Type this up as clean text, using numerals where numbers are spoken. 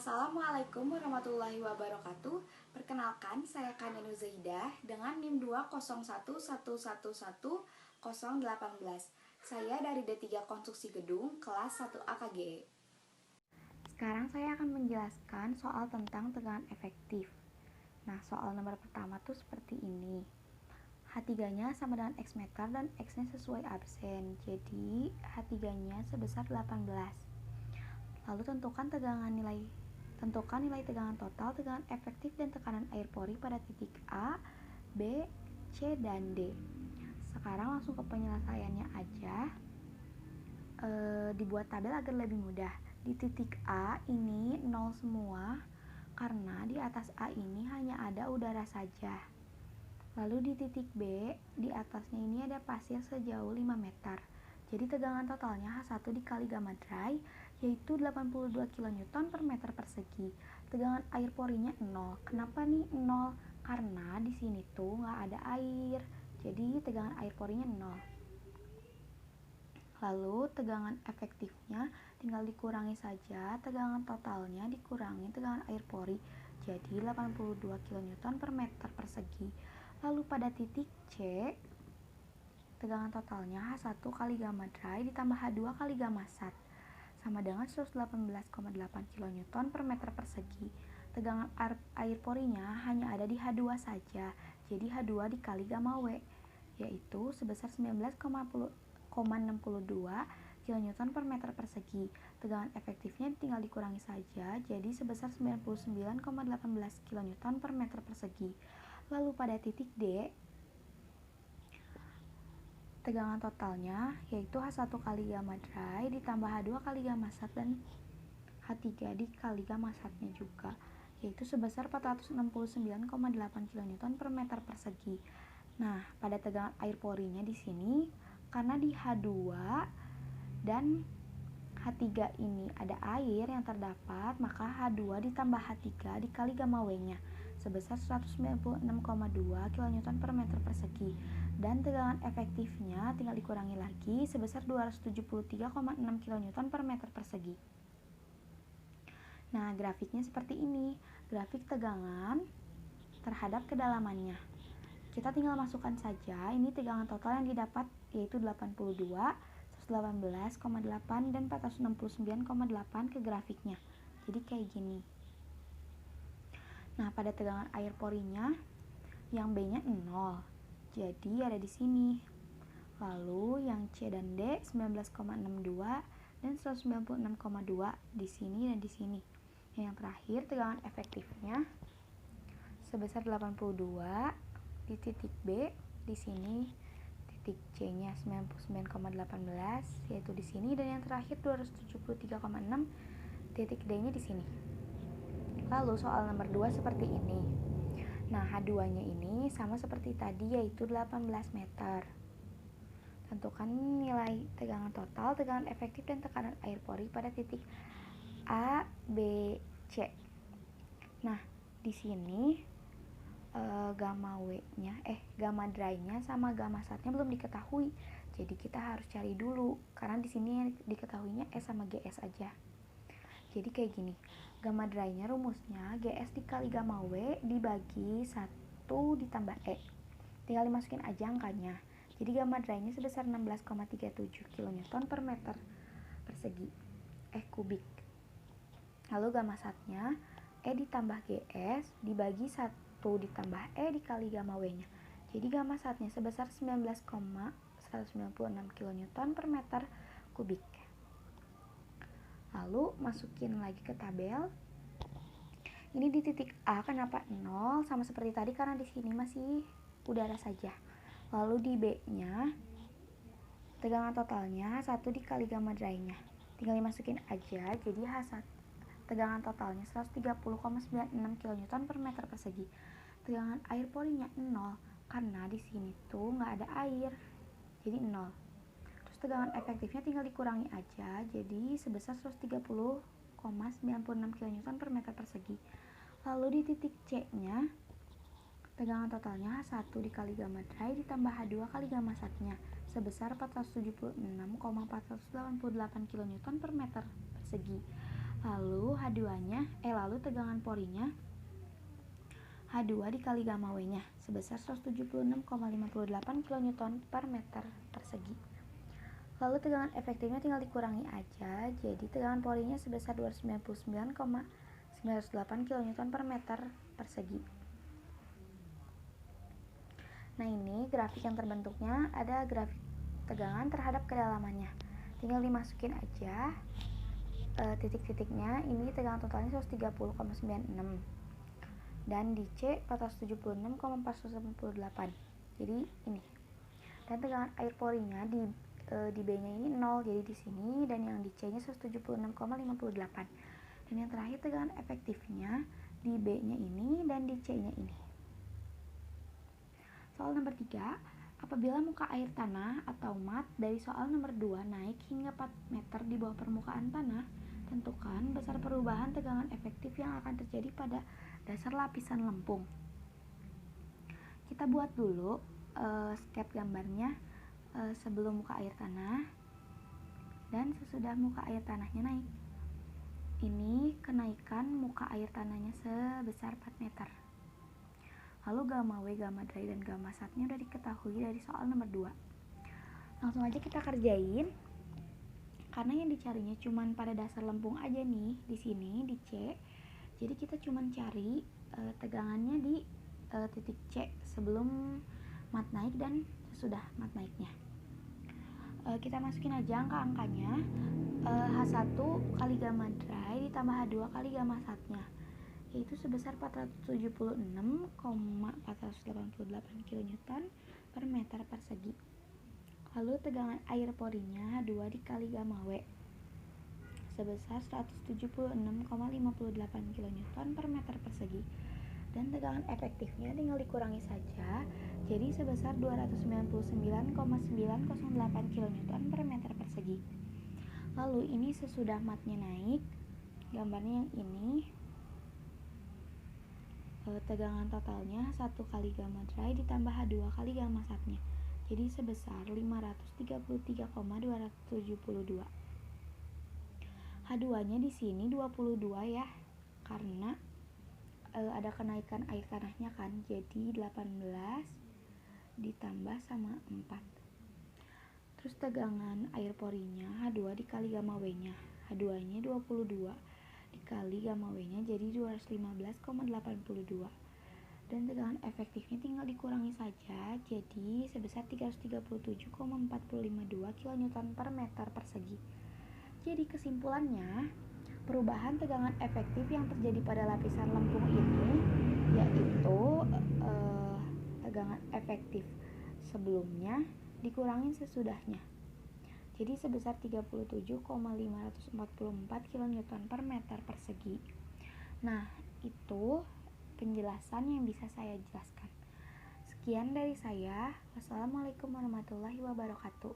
Assalamualaikum warahmatullahi wabarakatuh. Perkenalkan, saya Kanenu Zaidah dengan NIM 201111018. Saya dari D3 Konstruksi Gedung kelas 1A KGE. Sekarang saya akan menjelaskan soal tentang tegangan efektif. Nah, soal nomor pertama tuh seperti ini. H3-nya sama dengan X meter dan X-nya sesuai absen. Jadi, H3-nya sebesar 18. Lalu tentukan nilai tegangan total, tegangan efektif, dan tekanan air pori pada titik A, B, C, dan D. Sekarang langsung ke penyelesaiannya aja. Dibuat tabel agar lebih mudah. Di titik A ini 0 semua, karena di atas A ini hanya ada udara saja. Lalu di titik B, di atasnya ini ada pasir sejauh 5 meter. Jadi tegangan totalnya H1 dikali gamma dry yaitu 82 kN per meter persegi. Tegangan air porinya 0. Kenapa nih 0? Karena di sini tuh nggak ada air. Jadi tegangan air porinya 0. Lalu tegangan efektifnya tinggal dikurangi saja tegangan totalnya dikurangi tegangan air pori. Jadi 82 kN per meter persegi. Lalu pada titik C, tegangan totalnya H1 kali gamma dry ditambah H2 kali gamma sat sama dengan 118,8 kN per meter persegi. Tegangan air porinya hanya ada di H2 saja, jadi H2 dikali gamma W, yaitu sebesar 19,62 kN per meter persegi. Tegangan efektifnya tinggal dikurangi saja, jadi sebesar 99,18 kN per meter persegi. Lalu pada titik D, tegangan totalnya yaitu H1 kali gamma dry ditambah H2 kali gamma sat dan H3 dikali gamma satnya juga, yaitu sebesar 469,8 kN per meter persegi. Nah, pada tegangan air porinya di sini, karena di H2 dan H3 ini ada air yang terdapat, maka H2 ditambah H3 dikali gamma W-nya sebesar 196,2 kN per meter persegi. Dan tegangan efektifnya tinggal dikurangi lagi sebesar 273,6 kN per meter persegi. Nah, grafiknya seperti ini. Grafik tegangan terhadap kedalamannya. Kita tinggal masukkan saja ini tegangan total yang didapat yaitu 82, 118,8 dan 469,8 ke grafiknya. Jadi kayak gini. Nah, pada tegangan air porinya yang B-nya 0. Jadi ada di sini. Lalu yang C dan D 19,62 dan 196,2 di sini dan di sini. Yang terakhir tegangan efektifnya sebesar 82 di titik B di sini, titik C-nya 99,18 yaitu di sini, dan yang terakhir 273,6 titik D-nya di sini. Lalu soal nomor 2 seperti ini. Nah, H2-nya ini sama seperti tadi yaitu 18 meter. Tentukan nilai tegangan total, tegangan efektif, dan tekanan air pori pada titik A, B, C. Nah, di sini gamma dry-nya sama gamma sat-nya belum diketahui. Jadi kita harus cari dulu karena di sini yang diketahuinya S sama GS aja. Jadi kayak gini. Gamma dry-nya rumusnya GS dikali gamma W dibagi 1 ditambah E. Tinggal dimasukin aja angkanya. Jadi gamma dry-nya sebesar 16,37 kN per meter persegi kubik. Lalu gamma sat-nya E ditambah GS dibagi 1 ditambah E dikali gamma W-nya. Jadi gamma sat-nya sebesar 19,196 kN per meter kubik. Lalu masukin lagi ke tabel. Ini di titik A kenapa 0? Sama seperti tadi karena di sini masih udara saja. Lalu di B-nya tegangan totalnya 1 dikali gamma dry-nya. Tinggal dimasukin aja. Jadi H1 tegangan totalnya 130,96 kN per meter persegi. Tegangan air porinya 0 karena di sini tuh nggak ada air. Jadi 0. Tegangan efektifnya tinggal dikurangi aja, jadi sebesar 130,96 kN per meter persegi. Lalu di titik C-nya, tegangan totalnya H1 dikali gamma dry ditambah H2 kali gamma sat-nya sebesar 476,488 kN per meter persegi. Lalu tegangan porinya H2 dikali gamma W-nya sebesar 176,58 kN per meter persegi. Lalu tegangan efektifnya tinggal dikurangi aja, jadi tegangan porinya sebesar 299,908 kN per meter persegi. Nah, ini grafik yang terbentuknya ada grafik tegangan terhadap kedalamannya. Tinggal dimasukin aja titik-titiknya. Ini tegangan totalnya 130,96 dan di C 476,488. Jadi ini. Dan tegangan air porinya di B-nya ini 0, jadi di sini, dan yang di C-nya 176,58. Dan yang terakhir tegangan efektifnya di B-nya ini dan di C-nya ini. Soal nomor 3, apabila muka air tanah atau mat dari soal nomor 2 naik hingga 4 meter di bawah permukaan tanah, tentukan besar perubahan tegangan efektif yang akan terjadi pada dasar lapisan lempung. Kita buat dulu skep gambarnya sebelum muka air tanah dan sesudah muka air tanahnya naik. Ini kenaikan muka air tanahnya sebesar 4 meter. Lalu gamma W, gamma dry, dan gamma satnya udah diketahui dari soal nomor 2. Langsung aja kita kerjain. Karena yang dicarinya cuman pada dasar lempung aja nih, di sini di C. Jadi kita cuman cari tegangannya di titik C sebelum mat naik dan sesudah mat naiknya. Kita masukin aja angka-angkanya. H1 kali gamma dry ditambah H2 kali gamma satnya, yaitu sebesar 476,488 kN per meter persegi. Lalu tegangan air porinya H2 dikali gamma W sebesar 176,58 kN per meter persegi. Dan tegangan efektifnya tinggal dikurangi saja, jadi sebesar 299,908 kN per meter persegi. Lalu ini sesudah matnya naik, gambarnya yang ini. Tegangan totalnya 1 kali gamma dry ditambah H2 kali gamma satnya, jadi sebesar 533,272. H2 nya di sini 22 ya, karena ada kenaikan air tanahnya kan, jadi 18 ditambah sama 4. Terus tegangan air porinya H2 dikali gamma W nya, H2 nya 22 dikali gamma W nya jadi 215,82. Dan tegangan efektifnya tinggal dikurangi saja, jadi sebesar 337,452 kN per meter persegi. Jadi kesimpulannya, perubahan tegangan efektif yang terjadi pada lapisan lempung ini yaitu tegangan efektif sebelumnya dikurangin sesudahnya, jadi sebesar 37,544 kN per meter persegi. Nah, itu penjelasan yang bisa saya jelaskan. Sekian dari saya. Wassalamualaikum warahmatullahi wabarakatuh.